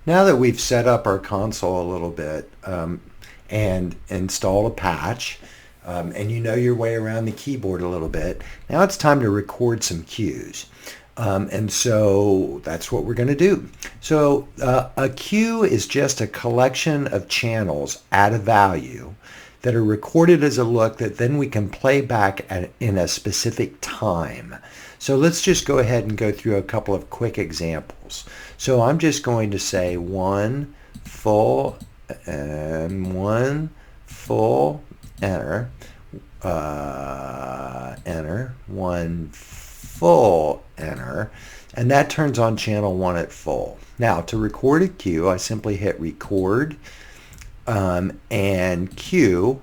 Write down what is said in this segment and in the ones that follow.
Now that we've set up our console a little bit and installed a patch, and you know your way around the keyboard a little bit, now it's time to record some cues. And so that's what we're going to do. So a cue is just a collection of channels at a value that are recorded as a look that then we can play back in a specific time. So let's just go ahead and go through a couple of quick examples. So I'm just going to say one full and one full, enter, enter, one full, enter, and that turns on channel 1 at full. Now to record a cue, I simply hit record and Cues1,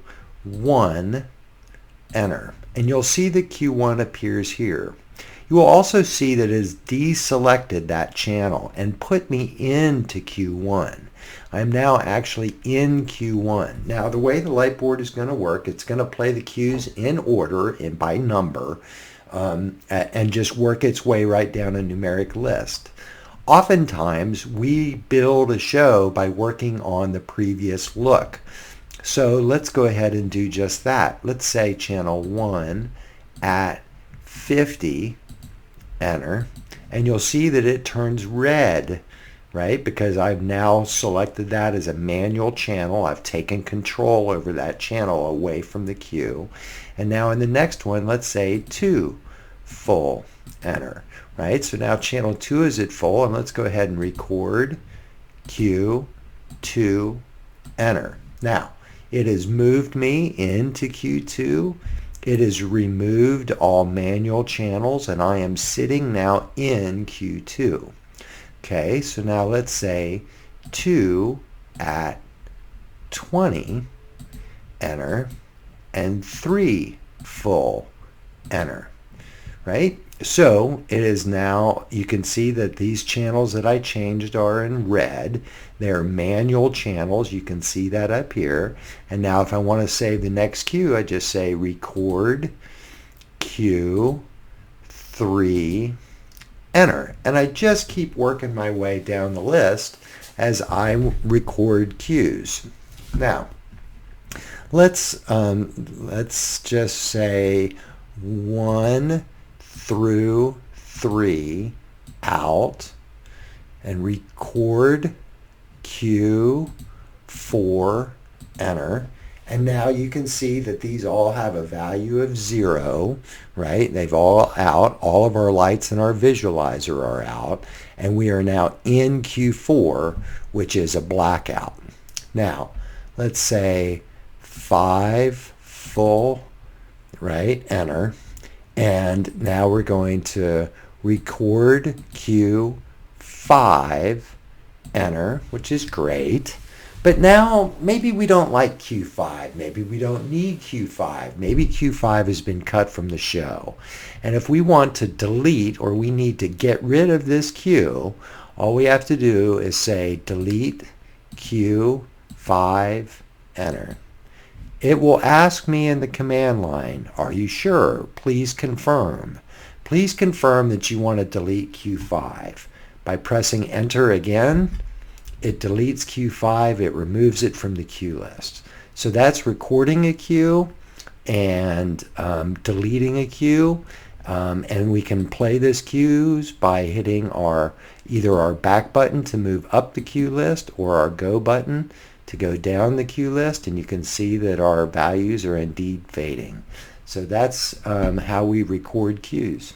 enter, and you'll see that Cues1 appears here. You will also see that it has deselected that channel and put me into Cues1. I'm now actually in Cues1. Now the way the light board is going to work, it's going to play the cues in order and by number and just work its way right down a numeric list. Oftentimes we build a show by working on the previous look. So let's go ahead and do just that. Let's say channel 1 at 50, enter, and you'll see that it turns red, right? Because I've now selected that as a manual channel. I've taken control over that channel away from the cue. And now in the next one, let's say 2, full, enter, right? So now channel 2 is at full, and let's go ahead and record Cues2, enter. Now, it has moved me into Cues2. It has removed all manual channels, and I am sitting now in Cues2. Okay, so now let's say 2 at 20, enter, and 3 full, enter, right? So it is now, you can see that these channels that I changed are in red. They're manual channels. You can see that up here. And now if I want to save the next cue, I just say record Cues3, enter. And I just keep working my way down the list as I record cues. Now, let's just say 1 through 3 out and record Cues4, enter. And now you can see that these all have a value of 0, right? They've all out. All of our lights in our visualizer are out. And we are now in Cues4, which is a blackout. Now, let's say 5 full, right? Enter. And now we're going to record Cues5, enter, which is great. But now maybe we don't like Cues5. Maybe we don't need Cues5. Maybe Cues5 has been cut from the show. And if we want to delete or we need to get rid of this cue, all we have to do is say delete Cues5, enter. It will ask me in the command line, are you sure? Please confirm. Please confirm that you want to delete Cues5. By pressing enter again, it deletes Cues5. It removes it from the cue list. So that's recording a cue and deleting a cue. And we can play this cues by hitting either our back button to move up the cue list or our go button to go down the cue list, and you can see that our values are indeed fading. So that's how we record cues.